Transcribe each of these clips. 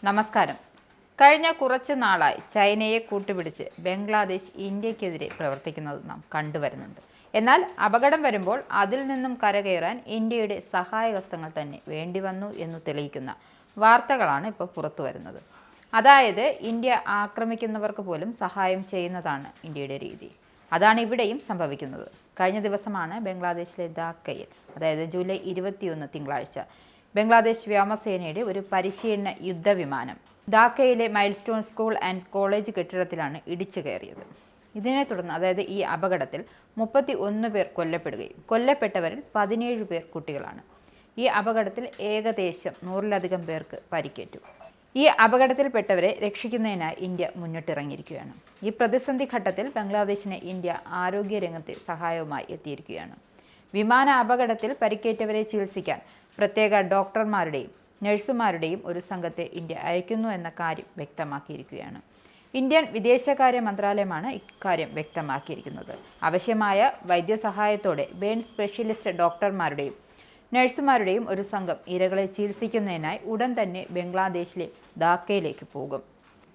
നമസ്കാരം. കഴിഞ്ഞ കുറച്ച് നാളായി ചൈനയെ കൂട്ടുപിടിച്ച് ബംഗ്ലാദേശ് ഇന്ത്യക്കെതിരെ പ്രവർത്തിക്കുന്നത് നാം കണ്ടുവരുന്നുണ്ട്. എന്നാൽ അപകടം വരുമ്പോൾ അതിൽ നിന്നും കരകയറാൻ ഇന്ത്യയുടെ സഹായഹസ്തങ്ങൾ തന്നെ വേണ്ടിവന്നു എന്ന് തെളിയിക്കുന്ന വാർത്തകളാണ് ഇപ്പോൾ പുറത്തു വരുന്നത്. അതായത് ഇന്ത്യ ആക്രമിക്കുന്നവർക്ക് പോലും സഹായം ചെയ്യുന്നതാണ് ഇന്ത്യയുടെ രീതി. അതാണ് ഇവിടെയും സംഭവിക്കുന്നത്. കഴിഞ്ഞ ദിവസമാണ് ബംഗ്ലാദേശിലെ ധാക്കയിൽ, അതായത് ജൂലൈ 21 തിങ്കളാഴ്ച, ബംഗ്ലാദേശ് വ്യോമസേനയുടെ ഒരു പരിശീലന യുദ്ധവിമാനം ധാക്കയിലെ മൈൽസ്റ്റോൺ സ്കൂൾ ആൻഡ് കോളേജ് കെട്ടിടത്തിലാണ് ഇടിച്ചു കയറിയത്. ഇതിനെ തുടർന്ന്, അതായത് ഈ അപകടത്തിൽ 31 പേർ കൊല്ലപ്പെടുകയും കൊല്ലപ്പെട്ടവരിൽ 17 പേർ കുട്ടികളാണ്. ഈ അപകടത്തിൽ ഏകദേശം 100-ലധികം പേർക്ക് പരിക്കേറ്റു. ഈ അപകടത്തിൽപ്പെട്ടവരെ രക്ഷിക്കുന്നതിനായി ഇന്ത്യ മുന്നിട്ടിറങ്ങിയിരിക്കുകയാണ്. ഈ പ്രതിസന്ധി ഘട്ടത്തിൽ ബംഗ്ലാദേശിന് ഇന്ത്യ ആരോഗ്യരംഗത്തെ സഹായവുമായി എത്തിയിരിക്കുകയാണ്. വിമാന അപകടത്തിൽ പരിക്കേറ്റവരെ ചികിത്സിക്കാൻ പ്രത്യേക ഡോക്ടർമാരുടെയും നഴ്സുമാരുടെയും ഒരു സംഘത്തെ ഇന്ത്യ അയക്കുന്നു എന്ന കാര്യം വ്യക്തമാക്കിയിരിക്കുകയാണ്. ഇന്ത്യൻ വിദേശകാര്യ മന്ത്രാലയമാണ് ഇക്കാര്യം വ്യക്തമാക്കിയിരിക്കുന്നത്. ആവശ്യമായ വൈദ്യസഹായത്തോടെ ബേൺ സ്പെഷ്യലിസ്റ്റ് ഡോക്ടർമാരുടെയും നഴ്സുമാരുടെയും ഒരു സംഘം ഇരകളെ ചികിത്സിക്കുന്നതിനായി ഉടൻ തന്നെ ബംഗ്ലാദേശിലെ ധാക്കയിലേക്ക് പോകും.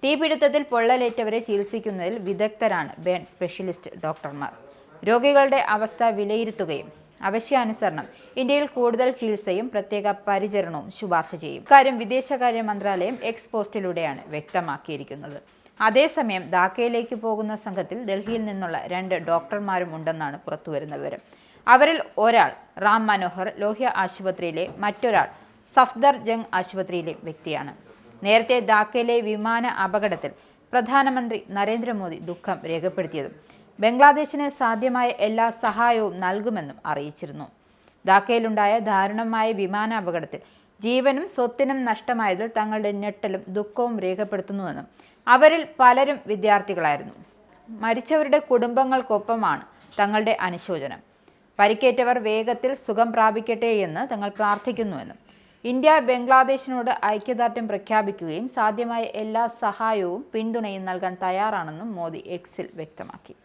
തീപിടുത്തത്തിൽ പൊള്ളലേറ്റവരെ ചികിത്സിക്കുന്നതിൽ വിദഗ്ധരാണ് ബേൺ സ്പെഷ്യലിസ്റ്റ് ഡോക്ടർമാർ. രോഗികളുടെ അവസ്ഥ വിലയിരുത്തുകയും ആവശ്യാനുസരണം ഇന്ത്യയിൽ കൂടുതൽ ചികിത്സയും പ്രത്യേക പരിചരണവും ശുപാർശ ചെയ്യും. ഇക്കാര്യം വിദേശകാര്യ മന്ത്രാലയം എക്സ് പോസ്റ്റിലൂടെയാണ് വ്യക്തമാക്കിയിരിക്കുന്നത്. അതേസമയം ധാക്കയിലേക്ക് പോകുന്ന സംഘത്തിൽ ഡൽഹിയിൽ നിന്നുള്ള 2 ഡോക്ടർമാരും ഉണ്ടെന്നാണ് പുറത്തുവരുന്ന വിവരം. അവരിൽ ഒരാൾ റാം മനോഹർ ലോഹ്യ ആശുപത്രിയിലെ, മറ്റൊരാൾ സഫ്ദർ ജംഗ് ആശുപത്രിയിലെ വ്യക്തിയാണ്. നേരത്തെ ധാക്കയിലെ വിമാന അപകടത്തിൽ പ്രധാനമന്ത്രി നരേന്ദ്രമോദി ദുഃഖം രേഖപ്പെടുത്തിയതും ബംഗ്ലാദേശിന് സാധ്യമായ എല്ലാ സഹായവും നൽകുമെന്നും അറിയിച്ചിരുന്നു. ധാക്കയിലുണ്ടായ ദാരുണമായ വിമാനാപകടത്തിൽ ജീവനും സ്വത്തിനും നഷ്ടമായതിൽ തങ്ങളുടെ ഞെട്ടലും ദുഃഖവും രേഖപ്പെടുത്തുന്നുവെന്നും അവരിൽ പലരും വിദ്യാർത്ഥികളായിരുന്നു. മരിച്ചവരുടെ കുടുംബങ്ങൾക്കൊപ്പമാണ് തങ്ങളുടെ അനുശോചനം. പരിക്കേറ്റവർ വേഗത്തിൽ സുഖം പ്രാപിക്കട്ടെ എന്ന് തങ്ങൾ പ്രാർത്ഥിക്കുന്നുവെന്നും ഇന്ത്യ ബംഗ്ലാദേശിനോട് ഐക്യദാർഢ്യം പ്രഖ്യാപിക്കുകയും സാധ്യമായ എല്ലാ സഹായവും പിന്തുണയും നൽകാൻ തയ്യാറാണെന്നും മോദി എക്സിൽ വ്യക്തമാക്കി.